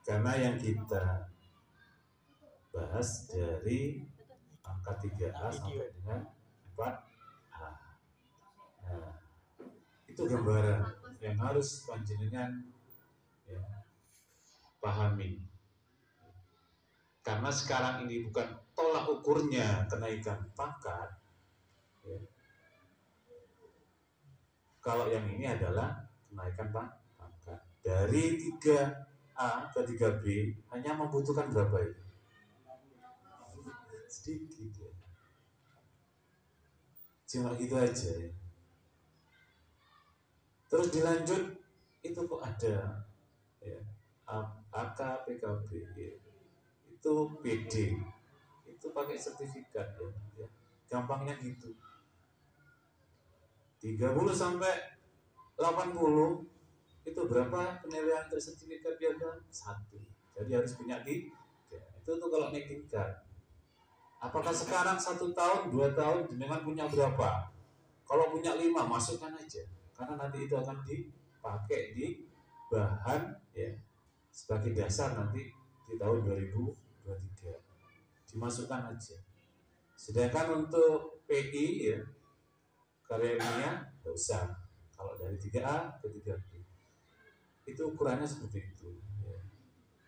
Karena yang kita bahas dari angka 3A sampai dengan 4A. Nah, itu gambaran yang harus panjenengan ya, pahami. Karena sekarang ini bukan tolak ukurnya kenaikan pangkat ya. Kalau yang ini adalah kenaikan pangkat dari 3A ke 3B hanya membutuhkan berapa itu? Sedikit ya. Cuma gitu aja ya. Terus dilanjut itu kok ada ya, AK, PKB ya. Itu PD itu pakai sertifikat ya. Gampangnya gitu 30 sampai 80 itu berapa penilaian untuk sertifikat piagam? 1. Jadi harus punya 3. Itu tuh kalau naik tingkat. Apakah sekarang 1 tahun, 2 tahun jenengan punya berapa? Kalau punya 5 masukkan aja. Karena nanti itu akan dipakai di bahan ya sebagai dasar nanti di tahun 2023. Dimasukkan aja. Sedangkan untuk PI ya karya ilmiah nggak usah. Kalau dari 3A ke 3B itu ukurannya seperti itu ya.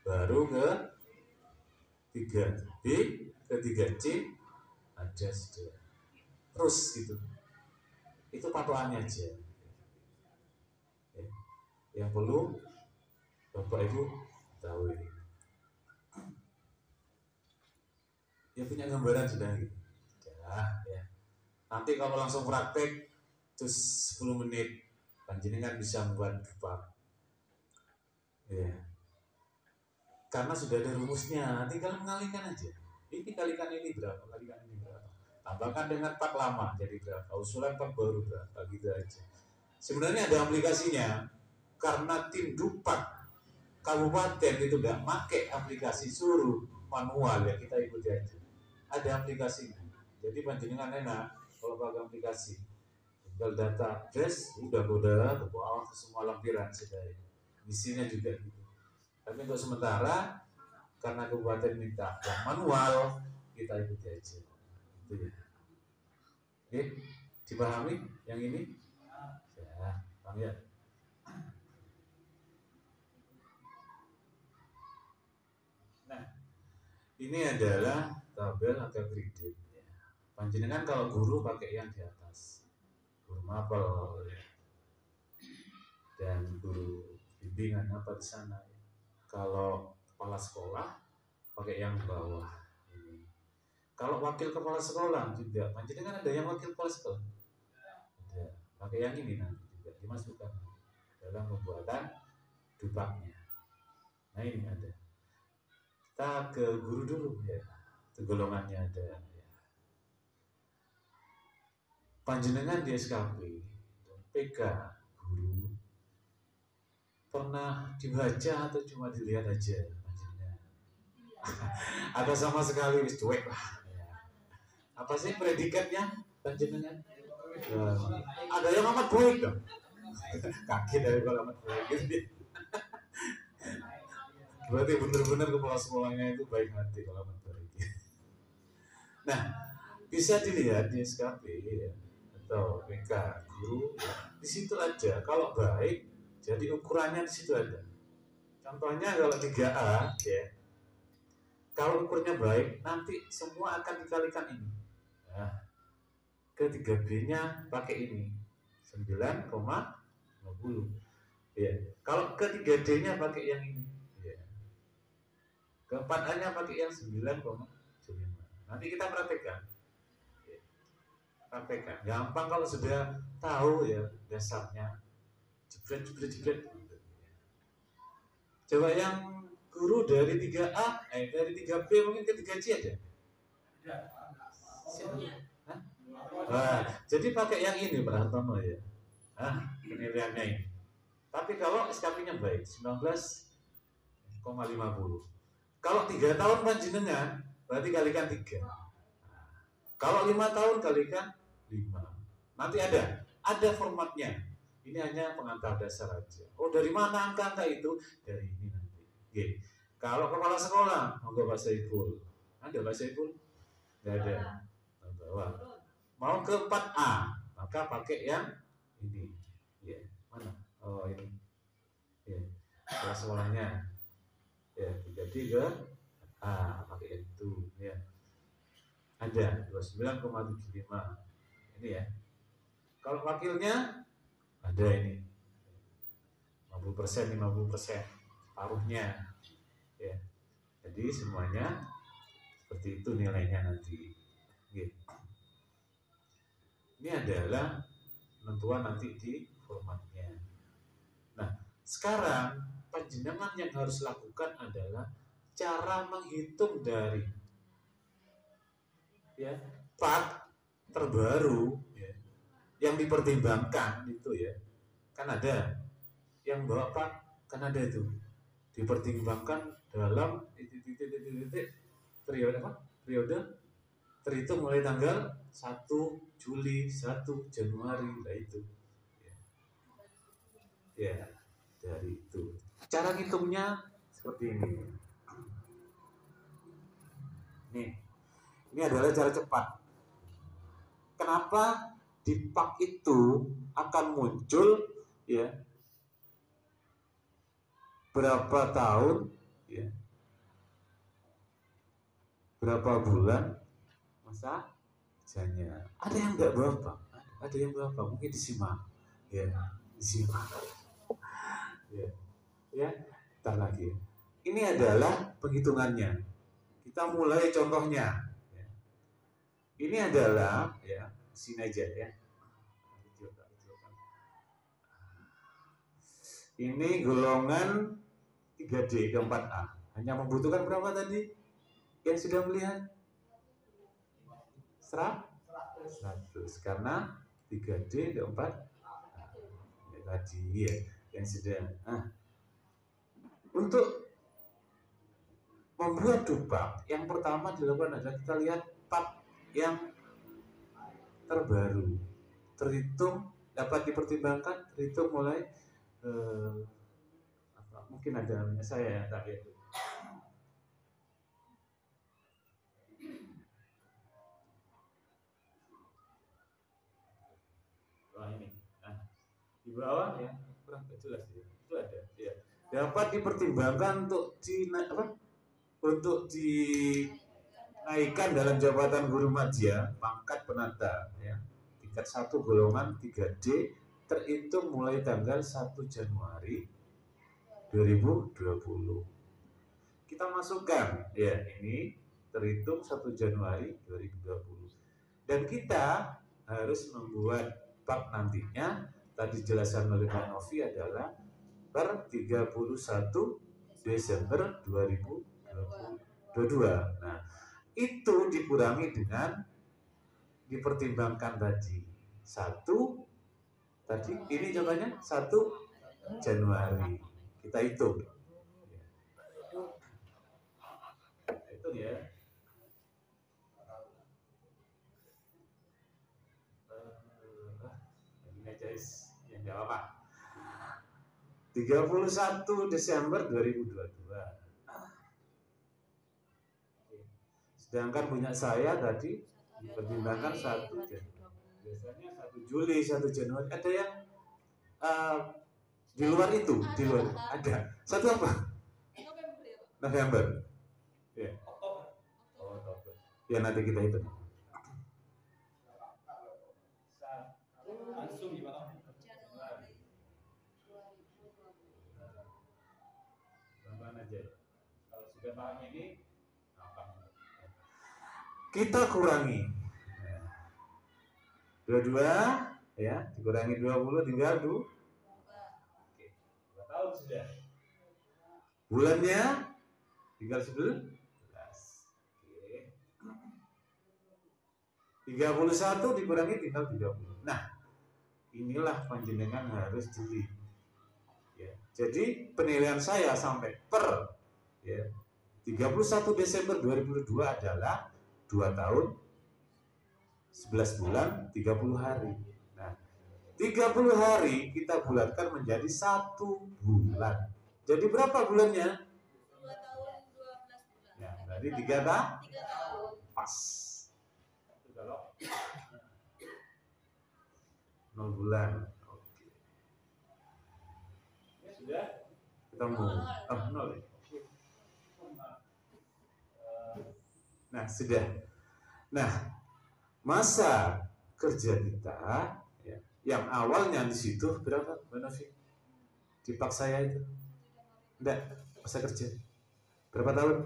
Baru ke 3B ke 3C ada sudah terus gitu. Itu patokannya aja ya. Yang perlu Bapak Ibu tahu ini ya, punya gambaran sudah gitu ya. Nanti kalau langsung praktek terus 10 menit panjenengan bisa membuat dupak ya. Karena sudah ada rumusnya, tinggal mengalihkan aja. Ini kalikan ini berapa, kalikan ini berapa. Tambahkan dengan pak lama jadi berapa, usulan pak baru berapa, gitu aja. Sebenarnya ada aplikasinya, karena tim dupak kabupaten itu udah pakai aplikasi suruh manual ya, kita ikuti aja. Ada aplikasinya, jadi panjenengan enak kalau pakai aplikasi. Tinggal data address, udah ke bawah ke semua lampiran sudah. Misinya juga gitu. Tapi untuk sementara karena kabupaten minta yang manual, kita ikuti aja. Itu ya. Oke, dipahami yang ini? Ya, paham ya. Nah, ini adalah tabel angka kredit. Ya. Panjenengan kalau guru pakai yang di atas, guru mapel ya. Dan guru bimbingan apa di sana. Ya. Kalau kepala sekolah pakai yang bawah ini. Kalau wakil kepala sekolah juga, panjenengan ada yang wakil kepala sekolah? Ada. Pakai yang ini nanti juga dimasukkan dalam pembuatan dupaknya. Nah ini ada. Kita ke guru dulu ya. Itu golongannya ada. Ya. Panjenengan di SKP, PK guru pernah dibaca atau cuma dilihat aja? Ada sama sekali wis cuek lah ya. Apa sih predikatnya panjenengan? Ada yang amat baik dong. Kaki dari kalau amat baik gitu. Berarti benar-benar kepala sekolahnya itu baik hati kalau amat baik. Nah, bisa dilihat di SKP ya, atau PK guru di situ aja. Kalau baik, jadi ukurannya di situ ada. Contohnya kalau 3A ya. Kalau ukurnya baik, nanti semua akan dikalikan ini. Nah, ke 3B-nya pakai ini 9,50 ya. Kalau ke 3D-nya pakai yang ini ya. Ke 4A-nya pakai yang 9,5. Nanti kita praktekkan ya. Praktekkan, gampang kalau sudah tahu ya dasarnya. Jebret. Coba yang guru dari 3A, dari 3B mungkin ke 3C ada? Nah, jadi pakai yang ini Pak Hartono ya. Penilaiannya ini. Tapi kalau SKP-nya baik 19,50. Kalau 3 tahun panjenengan berarti kalikan 3. Kalau 5 tahun kalikan 5. Nanti ada formatnya. Ini hanya pengantar dasar aja. Oh, dari mana angka itu? Dari ini nanti. Oke. Kalau kepala sekolah, monggo Pak Saiful. Ada Pak Saiful? Nggak ada. Bawah. Mau ke 4A, maka pakai yang ini. Ya, mana? Oh ini. Ya, kepala sekolahnya. Ya, 3D ke A, pakai itu. Ya. Ada 29,75. Ini ya. Kalau wakilnya ada ini 50%, 50%, paruhnya. Ya. Jadi semuanya seperti itu nilainya nanti. Gitu. Ini adalah penentuan nanti di formatnya. Nah, sekarang panjenengan yang harus lakukan adalah cara menghitung dari ya part terbaru ya, yang dipertimbangkan itu ya. Kan ada yang bawa part, kan ada itu dipertimbangkan dalam periode apa? Periode terhitung mulai tanggal 1 Juli, 1 Januari, lah itu. Ya, dari itu. Cara ngitungnya seperti ini. Ini adalah cara cepat. Kenapa di pak itu akan muncul ya berapa tahun ya, berapa bulan masa kerjanya. Ada yang enggak berapa, ada yang berapa, mungkin disimak ya, disimak ya, ntar lagi. Ini adalah penghitungannya. Kita mulai contohnya. Ini adalah ya, sini aja ya. Ini golongan 3D ke 4A. Hanya membutuhkan berapa tadi? Yang sudah melihat? 100. Karena 3D ke 4A. Ya, tadi ya, yang sudah. Untuk membuat dupak, yang pertama dilakukan adalah kita lihat part yang terbaru, terhitung, dapat dipertimbangkan, terhitung mulai mungkin ada namanya saya yang tak itu. Wah ini, di bawah ya kurang jelas ya, itu ada ya. Dapat dipertimbangkan untuk dinaikkan dalam jabatan guru madya, pangkat penata ya, tingkat 1 golongan 3D terhitung mulai tanggal 1 Januari 2020. Kita masukkan ya, ini terhitung 1 Januari 2020. Dan kita harus membuat bab nantinya, tadi jelaskan oleh Pak Novi, adalah per 31 Desember 2022. Nah, itu dikurangi dengan dipertimbangkan tadi 1 tadi, ini contohnya 1 Januari. Kita hitung. Hitung ya. Ini aja yang jawab apa? 31 Desember 2022. Sedangkan punya saya tadi dipertimbangkan 1 Januari. Biasanya 1 Juli, 1 Januari. Ada yang di luar itu, di luar ada. 1 apa? November. Ya. Oh, Oktober. Ya nanti kita hitung. Langsung gimana? Januari 2022. Tambahan aja. Kalau sudah paham ini, kita kurangi. 22 ya, dikurangi 20 tinggal 2. Oke. 2 tahun sudah. Bulannya tinggal 11. Oke. 31 dikurangi tinggal 30. Nah, inilah panjenengan harus jeli. Ya. Jadi penilaian saya sampai per ya 31 Desember 2022 adalah 2 tahun 11 bulan 30 hari. Nah, 30 hari kita bulatkan menjadi 1 bulan. Jadi berapa bulannya? Jadi 3 tahun pas. Kalau 0 bulan. Oke. Ya, sudah ketemu. 0 ya. Nah, sudah. Nah, masa kerja kita ya, yang awalnya di situ berapa, Mbak Novi? Di pak saya itu. Enggak, masa kerja. Berapa tahun?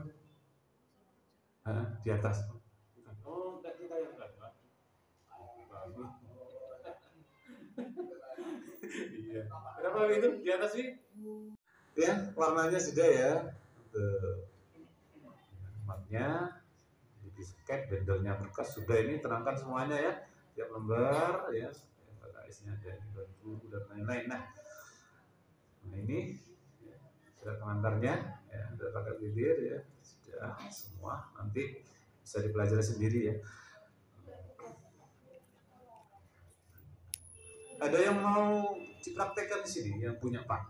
Di atas. Oh, enggak, kita yang berapa? Iya. Berapa itu di atas sih? Ya, warnanya sudah ya. Maknya di sket, bendernya berkas sudah, ini terangkan semuanya ya. Tiap lembar ya. PKS-nya ada di guru dan lain-lain. Nah, ini surat pengantarnya ya, sudah pakai bibir ya. Sudah semua, nanti bisa dipelajari sendiri ya. Ada yang mau dipraktekkan di sini yang punya Pak?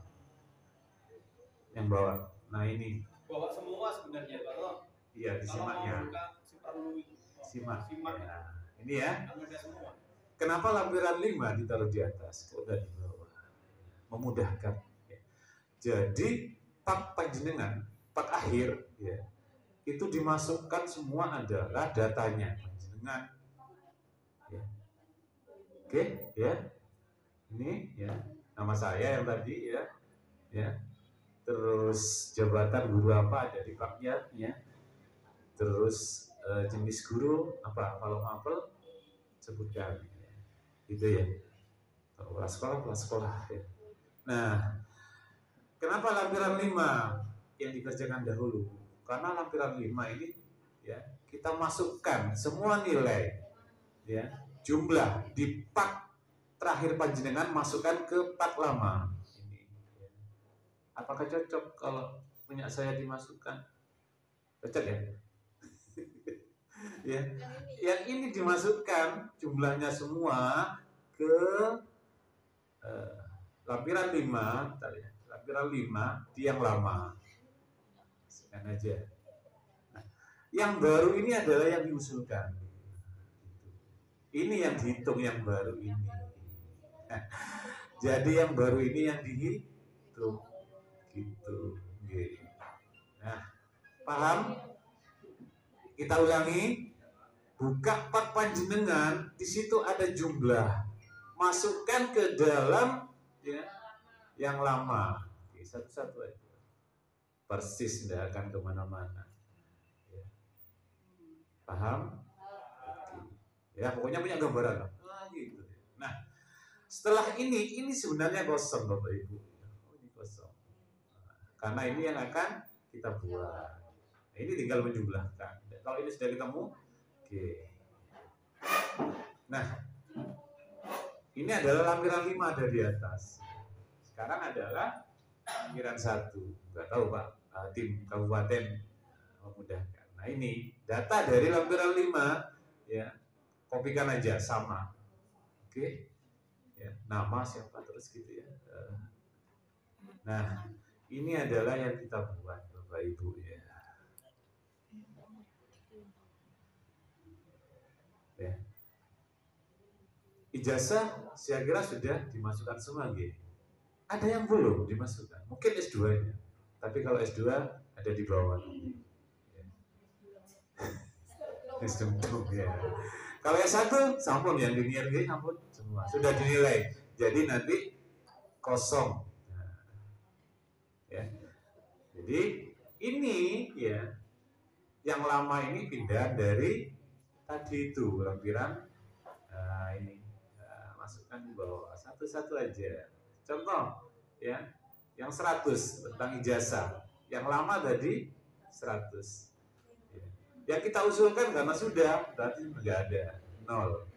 Yang bawa. Nah, ini bawa semua sebenarnya Pak. Iya, disimaknya. Simak. Ya. Ini ya. Kenapa lampiran 5 ditaruh di atas? Udah di bawah. Memudahkan. Ya. Jadi pak panjenengan, pak akhir ya, itu dimasukkan semua adalah datanya panjenengan. Ya. Oke, ya. Ini ya, nama saya yang tadi ya. Ya. Terus jabatan guru apa ada di paknya ya. Terus jenis guru apa, kalau apel sebutkan ya. Gitu ya. Kalau sekolah ya. Nah, kenapa lampiran 5 yang dikerjakan dahulu? Karena lampiran 5 ini ya, kita masukkan semua nilai ya, jumlah di pak terakhir panjenengan, masukkan ke pak lama ini ya. Apakah cocok kalau punya saya dimasukkan? Cocok ya? Ya. Yang ini dimasukkan jumlahnya semua ke lampiran 5, ya. Lampiran 5 di yang lama. Masukkan aja. Nah, yang baru ini adalah yang diusulkan. Ini yang dihitung yang baru ini. Nah, jadi yang baru ini yang dihitung. Gitu. Nah, paham? Kita ulangi. Buka pak panjenengan, di situ ada jumlah, masukkan ke dalam ya, yang lama. Oke, satu-satu aja. Persis, tidak akan kemana-mana. Ya. Paham? Oke. Ya, pokoknya punya gambaran. Gitu. Nah, setelah ini sebenarnya kosong Bapak Ibu. Oh, ini kosong. Karena ini yang akan kita buat. Nah, ini tinggal menjumlahkan. Kalau ini sudah ketemu. Oke. Nah, ini adalah lampiran 5 dari atas. Sekarang adalah lampiran 1. Enggak tahu Pak, tim kabupaten memudahkan. Nah, ini data dari lampiran 5 ya. Kopikan aja sama. Oke. Ya, nama siapa terus gitu ya. Nah, ini adalah yang kita buat Bapak Ibu ya. Ya. Ijazah saya kira sudah dimasukkan semua gitu. Ada yang belum dimasukkan, mungkin S2-nya. Tapi kalau S2 ada di bawah. Ya. Ya. Kalau S1 sampun yang linear gitu sampun semua sudah dinilai. Jadi nanti kosong. Nah, ya. Jadi ini ya, yang lama ini pindah dari tadi itu lampiran. Nah, ini masukkan di bawah satu-satu aja. Contoh ya, yang 100 tentang ijazah, yang lama tadi 100 ya. Yang kita usulkan karena sudah berarti nggak ada, 0.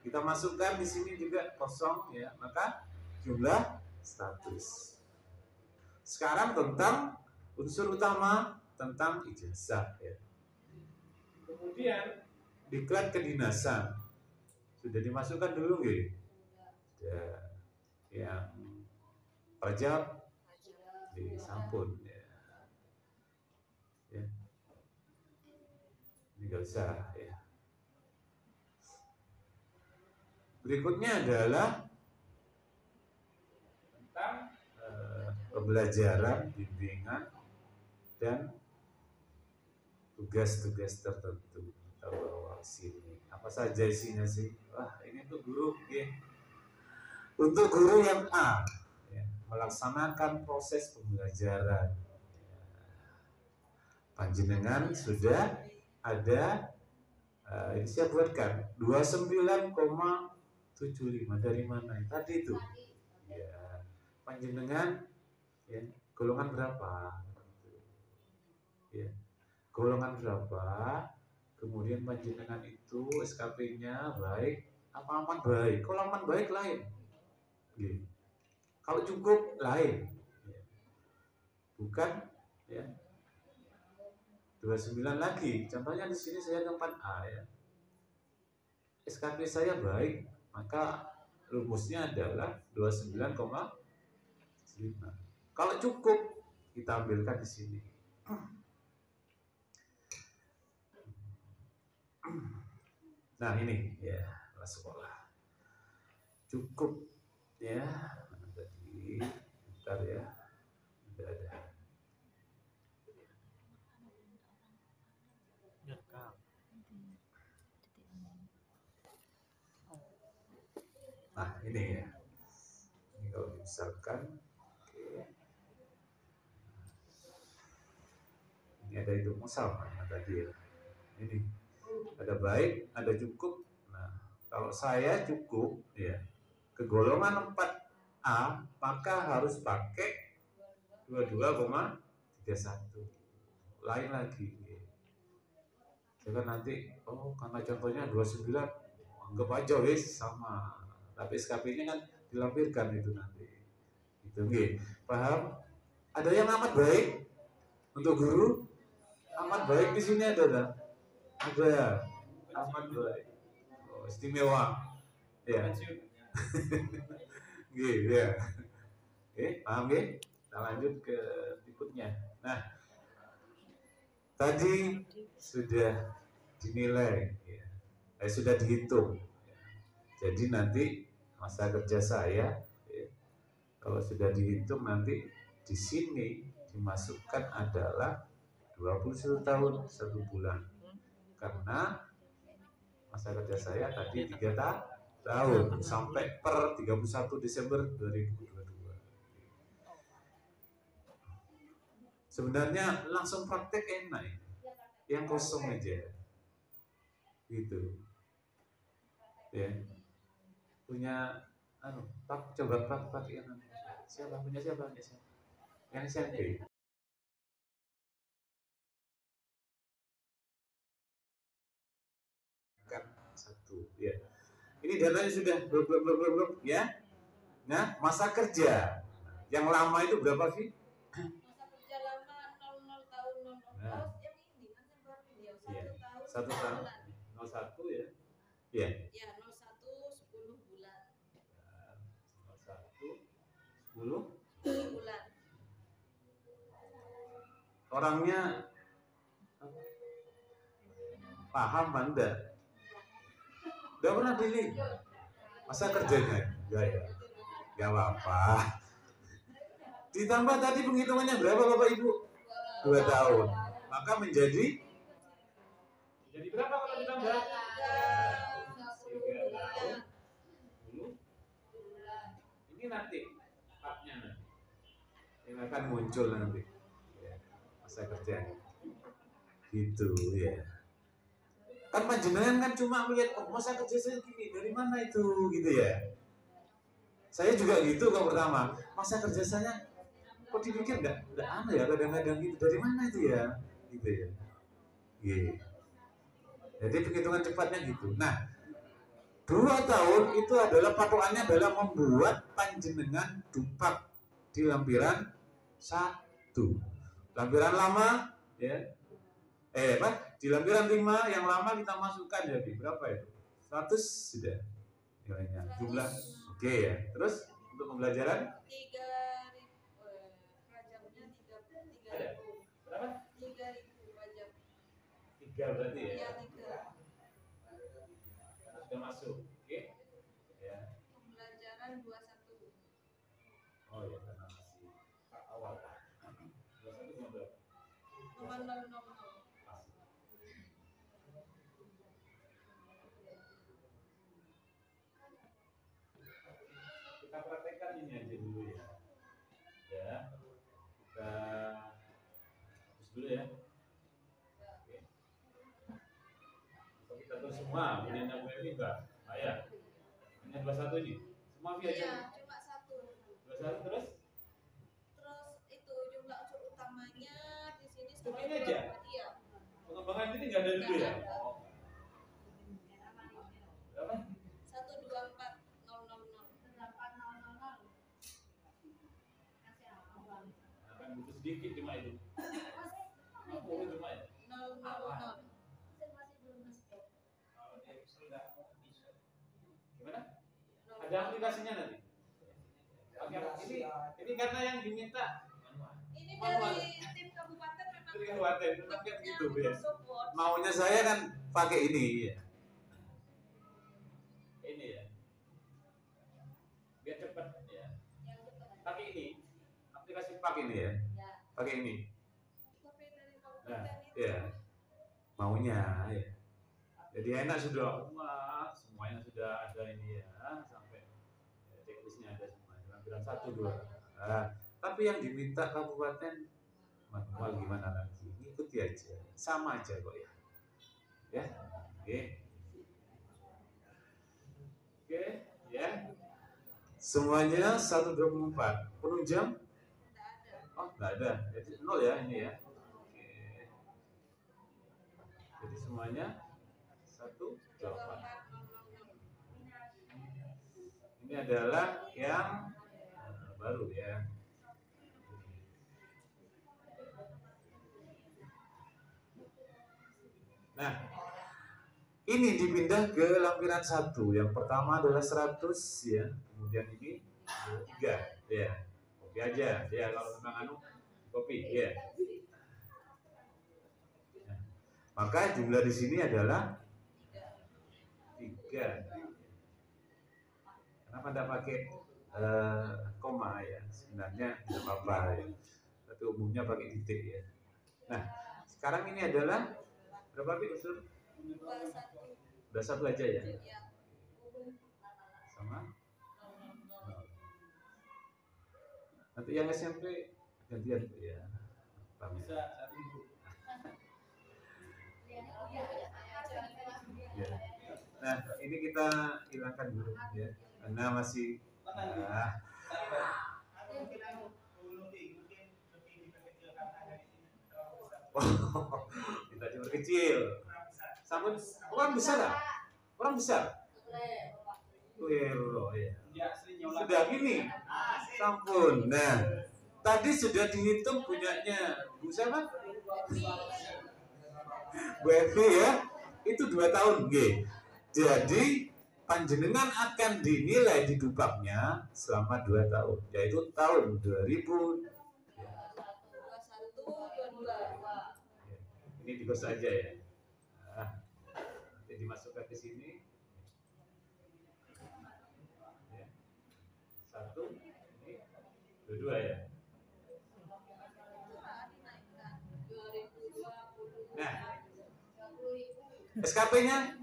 Kita masukkan di sini juga kosong ya, maka jumlah 100. Sekarang tentang unsur utama tentang ijazah ya. Kemudian diklat kedinasan sudah dimasukkan dulu nggih? Sudah. Yang pajak di sampun ya. Ya. nggak usah ya. Berikutnya adalah tentang pembelajaran, bimbingan, dan tugas-tugas tertentu. Kita bawa sini. Apa saja isinya sih? Wah, ini tuh guru ya. Untuk guru yang A ya, melaksanakan proses pembelajaran. Panjenengan sudah ada ini saya buatkan 29,75 dari mana? Tadi itu. Ya, panjenengan ya, golongan berapa? Ya, golongan berapa? Kemudian panjenengan itu SKP-nya baik apa aman baik? Kalau aman baik lain. Ya. Kalau cukup lain. Ya. Bukan ya. 29 lagi. Contohnya di sini saya tempat A ya. SKP saya baik, maka rumusnya adalah 29,5. Kalau cukup kita ambilkan di sini. Nah ini ya kelas sekolah cukup ya. Tadi bentar ya, tidak ada. Nah ini ya, ini kalau dibesarkan, ini ada hidup musal tadi ya. Ini ada baik, ada cukup. Nah, kalau saya cukup ya ke golongan 4A, maka harus pakai 22,31. Lain lagi. Jangan nanti karena contohnya 29 anggap aja wis sama. Tapi SKP-nya kan dilampirkan itu nanti. Itu nggih. Paham? Ada yang amat baik untuk guru? Amat baik di sini ada. Ada amat baik. Istimewa. Ya. Gitu ya. Oke, paham ya? Kita lanjut ke berikutnya. Nah, tadi sudah dinilai, ya. Sudah dihitung. Jadi nanti masa kerja saya, ya, kalau sudah dihitung nanti di sini dimasukkan adalah 21 tahun 1 bulan. Karena masa kerja saya tadi 3 tahun sampai per 31 Desember 2022. Sebenarnya langsung praktek enak ya. Yang kosong aja. Gitu. Ya. Punya coba pakai yang siapa punya siapa? Yang SMP. Satu ya. Ini datanya sudah belum ya. Nah, masa kerja yang lama itu berapa sih? Masa kerja lama 00 tahun 00. Nah. Yang ini kan yang baru ya, 1 tahun 01 ya. Iya. Ya, 01 10 bulan. 01 10 bulan. Orangnya paham Anda? Udah pernah pilih masa kerjanya? Ya. Gak apa-apa. Ditambah tadi penghitungannya berapa Bapak Ibu? 2 tahun. Maka menjadi berapa kalau ditambah? 3 tahun 10 bulan. Ini nanti partnya nanti yang akan muncul nanti masa kerjanya. Gitu ya. Kan panjenengan kan cuma melihat masa kerja saya gini, dari mana itu gitu ya. Saya juga gitu kalau pertama, masa kerja saya kok dipikir enggak aneh ya kadang-kadang gitu, dari mana itu ya gitu ya. Gitu. Jadi penghitungan cepatnya gitu. Nah, 2 tahun itu adalah patokannya adalah membuat panjenengan dupak di lampiran 1. Lampiran lama ya. Di lampiran 5 yang lama kita masukkan jadi berapa itu? 100 sudah nilainya. Jumlah. Oke ya. Terus untuk pembelajaran 3.000 pajamnya 3.000. Berapa? 3.000 pajam. 3.000 3 berarti ya. Ya 3. Sudah masuk. Oke. Ya. Pembelajaran 21. Oh ya, karena masih awal. 21 cuma berapa? 0000. Kita praktekkan ini aja dulu ya. Ya. Kita hapus dulu ya. Oke. Kita terus semua punya Bu Evi enggak? Ya. Hanya 21 ini. Semua via aja. Iya, cuma 1. 21 terus? Terus itu jumlah unsur utamanya di sini Begini aja? Iya. Pengembangan ini nggak ada dulu ya? Nggak ada. Oh. Berapa? 124000. Akan butuh sedikit cuma itu. Mampu cuma ya? 000. Gimana? Ada aplikasinya nanti? Oke, ini karena yang diminta Ini dari tim kabupaten memang itu kabupaten itu kan gitu ya. support. Maunya saya kan pakai ini ya. Ini ya. Biar cepat ya. Pakai ini. Aplikasi pakai ini ya. Pakai ini. Tapi dari Nah, kabupaten itu ya. Maunya ya. Jadi enak sudah. Wah, semuanya sudah ada ini ya. Sampai checklistnya ada semua. Lampiran 1, 2. Nah, tapi yang diminta kabupaten manual gimana lagi? Ikuti aja. Sama aja kok ya. Ya. Oke. Oke, ya. Semuanya 124. Penunjang? tidak ada. Oh, enggak ada. Jadi 0 ya ini ya. Oke. Jadi semuanya 124. 24000. Ini adalah yang baru ya. Nah, ini dipindah ke lampiran 1. Yang pertama adalah 100 ya. Kemudian ini 3 ya. Kopi aja ya kalau memang anu kopi ya. Nah, maka jumlah di sini adalah 3. Kenapa tidak pakai koma ya? Sebenarnya tidak apa-apa ya. Tapi umumnya pakai titik ya. Nah, sekarang ini adalah berapa bit unsur? 21. Udah 1 aja ya? Ya. Sama? Nanti yang SMP gantian ya. Paham ya? Bisa 1.000. Ya. Nah, ini kita hilangkan dulu ya. Karena masih kita cuma kecil. Sampun orang besar lah. Orang besar. Wero ya. Sudah gini. Sampun. Nah, tadi sudah dihitung punyanya Bu siapa? Bu Evi ya. Itu 2 tahun, nggih. Jadi panjenengan akan dinilai di dupaknya selama 2 tahun, yaitu tahun 2000. 21, 22. Ini dikos aja ya. Nah, nanti dimasukkan ke sini. Ya. 1, ini 22 ya. Nah, SKP-nya?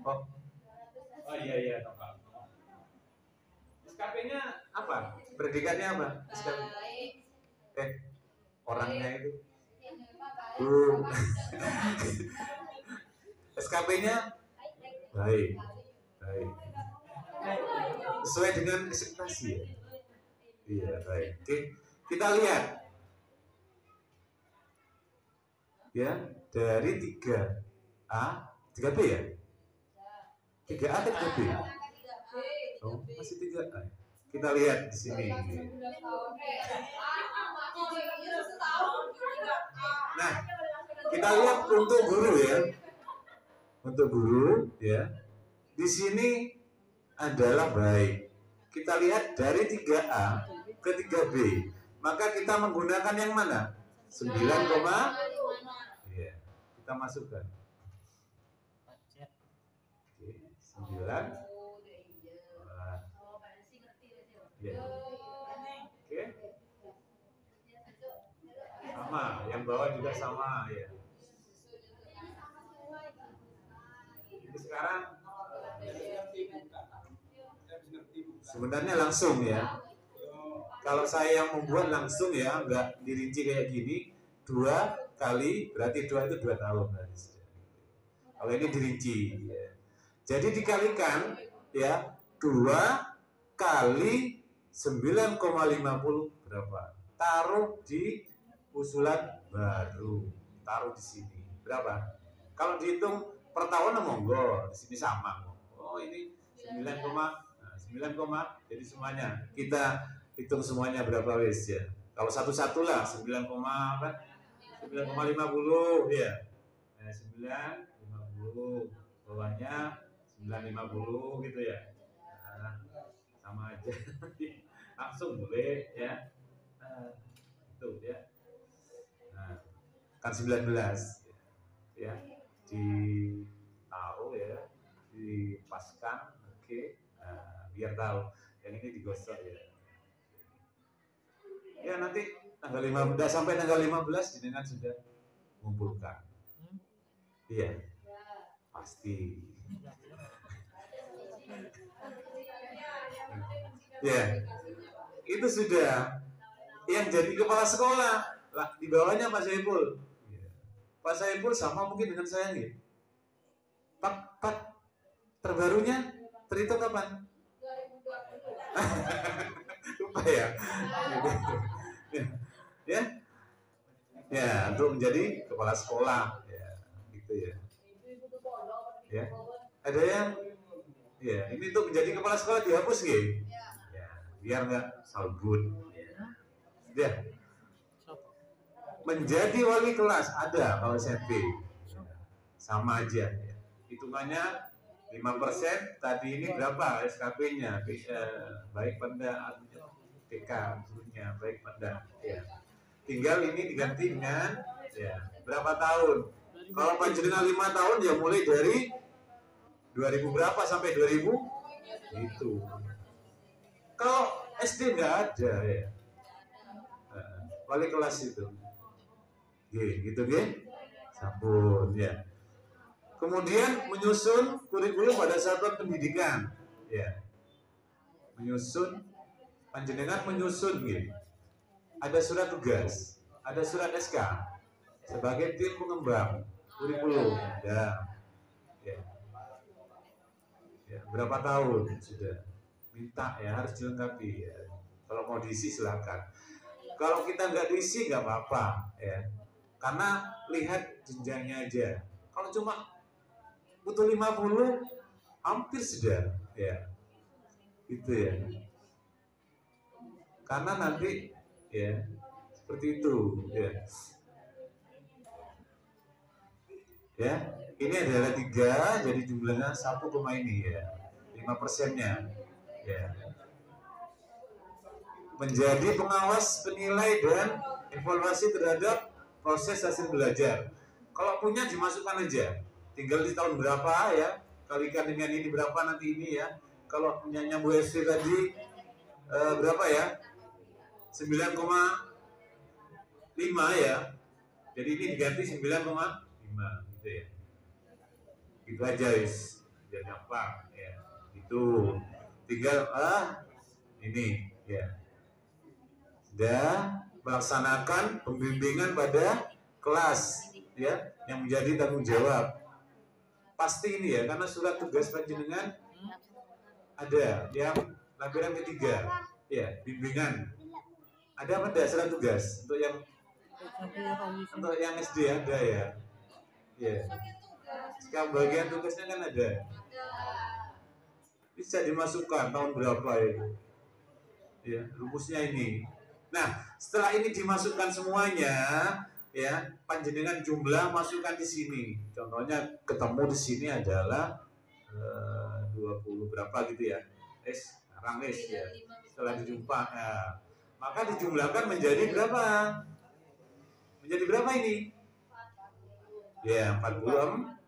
Oh iya Pak. SKP-nya apa? Predikatnya apa? SKP? Orangnya itu. SKP-nya baik. Sesuai dengan ekspektasi ya. Iya, baik. Oke, kita lihat. Ya, dari 3A, 3B ya? 3A atau 3B? Oh, masih 3A. Kita lihat di sini. Nah, kita lihat untuk guru ya. Untuk guru ya. Di sini adalah baik. Kita lihat dari 3A ke 3B. Maka kita menggunakan yang mana? 9, ya. Kita masukkan. 9. Ya. Oke. Sama, yang bawah juga sama ya. Jadi sekarang sebenarnya langsung ya. Kalau saya yang membuat langsung ya, nggak dirinci kayak gini. 2 kali berarti 2 itu 2 tahun. Kalau ini dirinci. Ya. Jadi dikalikan ya 2 kali 9,50 berapa? Taruh di usulan baru. Taruh di sini. Berapa? Kalau dihitung per tahun monggo, di sini sama. Oh ini 9, jadi semuanya kita hitung semuanya berapa wes ya. Kalau satu-satu lah 9,50 ya. 9,50 bawahnya 9,50 gitu ya. Nah, sama aja. Langsung boleh ya. Itu ya. Nah, kan 19 ya. Ditaruh ya, dipaskan, oke. Nah, biar tahu yang ini digosok ya. Ya nanti tanggal 15 sampai tanggal 15 jenengan sudah mengumpulkan. Iya. Pasti. Ya. Itu sudah yang jadi kepala sekolah. Lah di bawahnya Pak Saiful. Pak Saiful sama mungkin dengan saya nih. Pak terbarunya terhitung kapan? Lupa ya. Ya. Ya, untuk menjadi kepala sekolah ya, gitu ya. Ya. Ada yang ya, ini untuk menjadi kepala sekolah dihapus nggih? Ya, biar nggak salbut. Ya. Menjadi wali kelas ada kalau SMP. Sama aja ya. Hitungannya 5%, tadi ini berapa SKP-nya? Baik pada TK sebelumnya, baik pada ya. Tinggal ini diganti dengan ya, berapa tahun? Kalau panjenengan 5 tahun ya mulai dari 2000 berapa sampai 2000 itu. Kalau SD nggak ada ya. Wali kelas itu. Gitu sampun ya. Kemudian menyusun kurikulum pada satuan pendidikan ya. Menyusun panjenengan menyusun gitu. Ada surat tugas, ada surat SK sebagai tim pengembang kurikulum ya. Ya, berapa tahun sudah minta ya harus dilengkapi ya. Kalau mau diisi silakan. Kalau kita nggak diisi nggak apa-apa ya. Karena lihat jenjangnya aja. Kalau cuma butuh 50 hampir sudah ya. Gitu ya. Karena nanti ya seperti itu ya. Ya, ini adalah 3, jadi jumlahnya 1, ini ya. 5%-nya ya. Menjadi pengawas, penilai dan evaluasi terhadap proses hasil belajar. Kalau punya dimasukkan aja. Tinggal di tahun berapa ya, kalikan dengan ini berapa nanti ini ya. Kalau punyanya Bu Estri tadi berapa ya? 9,5 ya. Jadi ini diganti 9,5 gitu ya. Itu aja wis. Biar gampang ya. Itu tinggal ini ya. Sudah melaksanakan pembimbingan pada kelas ya yang menjadi tanggung jawab. Pasti ini ya, karena surat tugas panjenengan ada yang lampiran ketiga ya, bimbingan. Ada apa enggak surat tugas untuk yang SD ada ya. Ya. Sekarang bagian tugasnya kan ada. Bisa dimasukkan tahun berapa itu. Ya, rumusnya ini. Nah, setelah ini dimasukkan semuanya, ya, panjenengan jumlah masukkan di sini. Contohnya ketemu di sini adalah 20 berapa gitu ya. Sekarang ya. Setelah dijumpa, ya. Maka dijumlahkan menjadi berapa? Menjadi berapa ini? Ya, 44.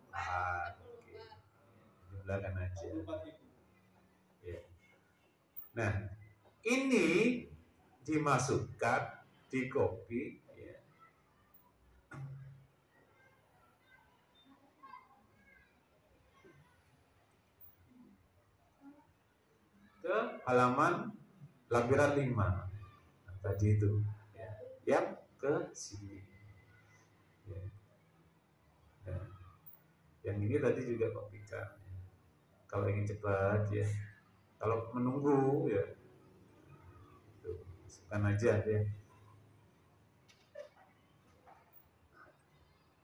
jumlahkan aja. 24.000. Ya. Nah, ini dimasukkan, di copy, ya. Ke halaman lampiran 5 tadi itu, ya. Yang ke sini, ya. Nah, yang ini tadi juga kopikan. Kalau ingin cepat, ya. Kalau menunggu, ya, itu masukkan aja, ya.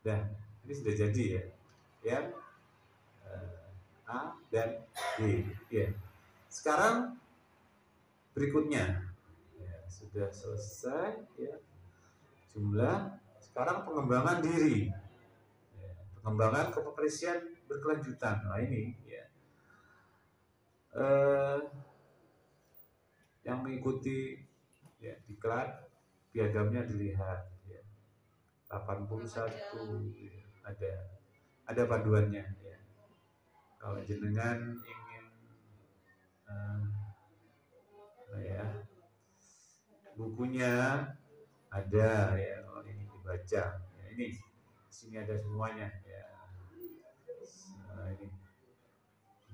Dan ini sudah jadi, ya. Yang A dan B, ya. Sekarang berikutnya, ya, sudah selesai, ya, jumlah. Sekarang pengembangan diri, ya, pengembangan kepekrisian berkelanjutan. Nah ini, ya, yang mengikuti, ya, diklat piagamnya dilihat, ya. 81, ya, ada panduannya, ya. Kalau jenengan ingin ya, bukunya ada, ya, kalau ini dibaca, ya, ini sini ada semuanya, ya. Nah, ini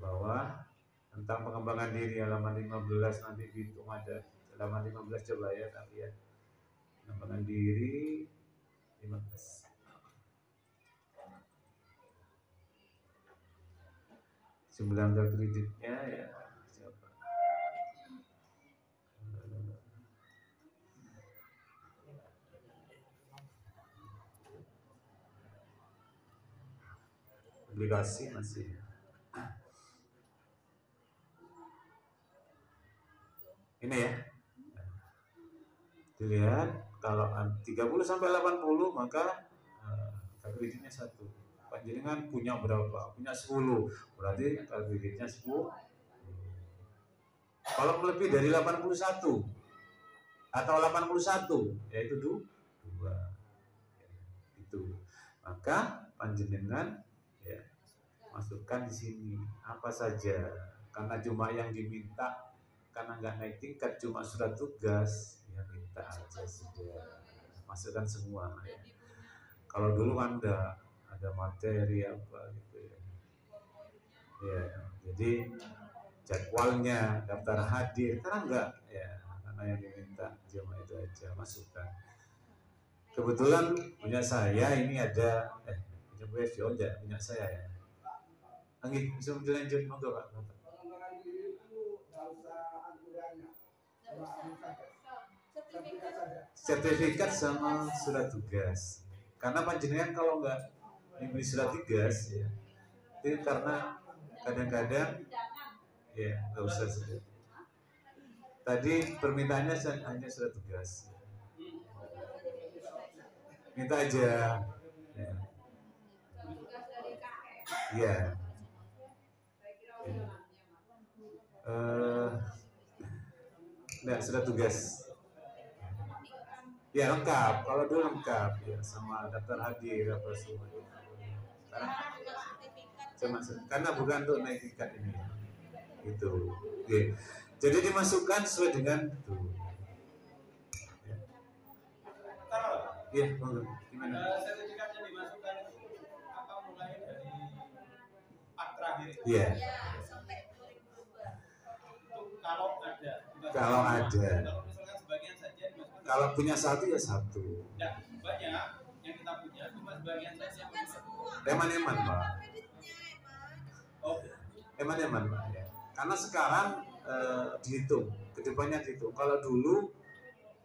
bawah tentang pengembangan diri halaman 15, nanti dihitung ada halaman 15, coba ya, tapi ya, pengembangan diri 15. Jumlah angka kreditnya, ya, siapa? Obligasi masih. Ini, ya. Dilihat kalau 30 sampai 80 maka kreditnya 1. Panjenengan punya berapa? Punya 10. Berarti kreditnya 10. Kalau lebih dari 81 atau 81, yaitu 2. Itu. Maka panjenengan, ya, masukkan di sini apa saja, karena cuma yang diminta, karena nggak naik tingkat, cuma surat tugas, ya minta aja sudah, masukkan semua, ya. Kalau dulu kan ada materi apa gitu, ya. Ya, jadi jadwalnya, daftar hadir, karena enggak, ya, karena yang diminta cuma itu aja, masukkan. Kebetulan punya saya ini ada, punya Bu Evi, enggak, punya saya, ya. Anggi, bisa dilanjut, monggo Pak. Pengembangan diri itu nggak usah aturannya, sertifikat saja. Sertifikat sama surat tugas. Karena panjenengan kalau nggak diberi surat tugas, ya, itu karena kadang-kadang, ya, nggak usah saja. Tadi permintaannya hanya surat tugas. Minta aja, ya. Ya. Enggak, surat tugas. Ya lengkap, kalau dulu lengkap, ya, sama daftar hadir apa semua. Karena bukan untuk naik tingkat ini, itu. Oke. Jadi dimasukkan sesuai dengan itu. Iya, gimana? Sertifikatnya dimasukkan itu apa mulai dari part terakhir? Iya. Kalau ada. Kalau ada. Kalau misalkan sebagian saja dimasukkan. Kalau punya satu ya satu. Ya, banyak yang kita punya cuma sebagian saja. Eman-eman Pak. Oh, Eman-eman Pak, ya. Karena sekarang dihitung, kedepannya dihitung. Kalau dulu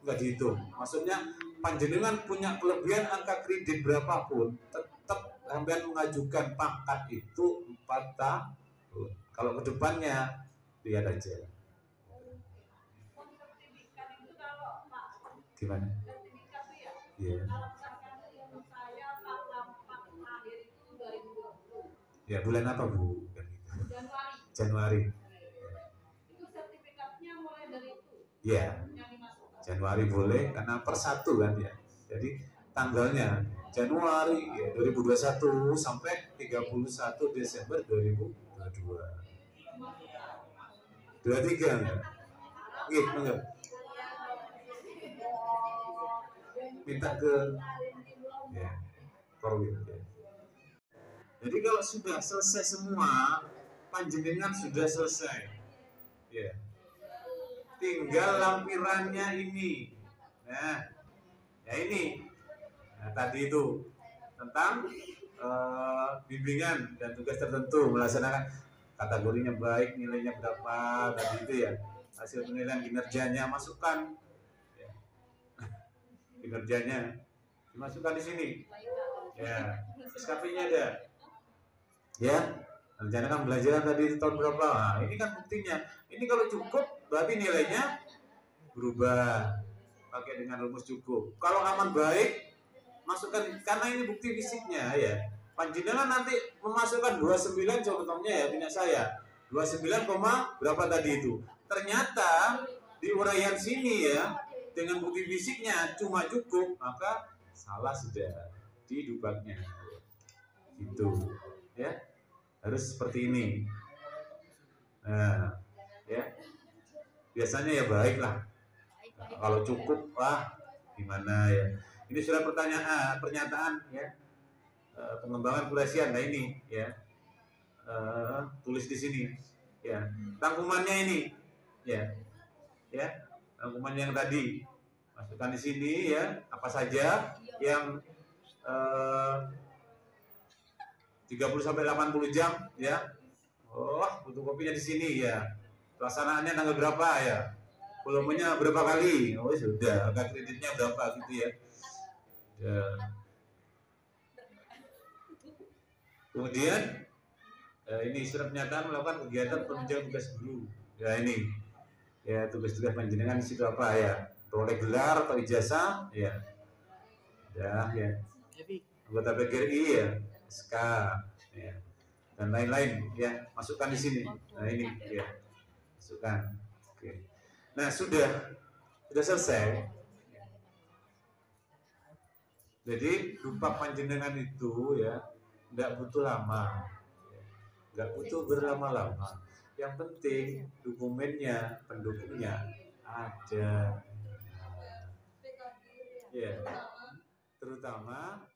nggak dihitung. Maksudnya panjenengan punya kelebihan angka kredit berapapun, tetap sampean mengajukan pangkat itu 4 tahun. Kalau kedepannya lihat aja. Gimana? Iya. Ya bulan apa Bu? Januari. Itu sertifikatnya mulai dari itu. Iya. Januari boleh karena per 1 kan, ya. Jadi tanggalnya Januari ya, 2021 sampai 31 Desember 2022. 23 enggak? Gitu enggak? Minta ke ya, Korwil ya. Jadi kalau sudah selesai semua, panjenengan sudah selesai. Ya. Tinggal lampirannya ini. Nah, ya ini. Nah, tadi itu tentang bimbingan dan tugas tertentu melaksanakan kategorinya baik, nilainya berapa, tadi itu ya. Hasil penilaian kinerjanya masukkan. Ya. Kinerjanya dimasukkan di sini. Ya, SKP-nya ada. Ya, rencana kan pembelajaran tadi tahun berapa? Nah, ini kan buktinya. Ini kalau cukup berarti nilainya berubah pakai dengan rumus cukup. Kalau aman baik, masukkan karena ini bukti fisiknya ya. Panjenengan nanti memasukkan 29 contohnya ya punya saya. 29, berapa tadi itu? Ternyata di uraian sini ya dengan bukti fisiknya cuma cukup, maka salah sudah di dubaknya. Itu ya. Harus seperti ini. Nah, ya. Biasanya ya baiklah. Kalau cukup, wah gimana ya. Ini sudah pernyataan ya. Pengembangan kurasian. Nah ini ya. Tulis di sini. Ya. Rangkumannya ini. Ya. Ya. Rangkuman yang tadi. Masukkan di sini ya. Apa saja yang 30 sampai 80 jam ya. Oh, butuh kopinya di sini ya. Pelaksanaannya tanggal berapa ya? Volumenya berapa kali? Oh, sudah. Angka kreditnya berapa gitu ya. Ya. Kemudian ini surat pernyataan melakukan kegiatan penunjang tugas guru. Ya ini. Ya, tugas-tugas panjenengan di situ apa ya? Oleh gelar atau ijazah ya. Ya, ya. Anggota PGRI ya. SK ya. Dan lain-lain ya, masukkan di sini. Nah ini ya, masukkan. Oke. Nah sudah selesai. Jadi dupak panjenengan itu ya, nggak butuh lama, nggak butuh berlama-lama. Yang penting dokumennya, pendukungnya ada. Ya, terutama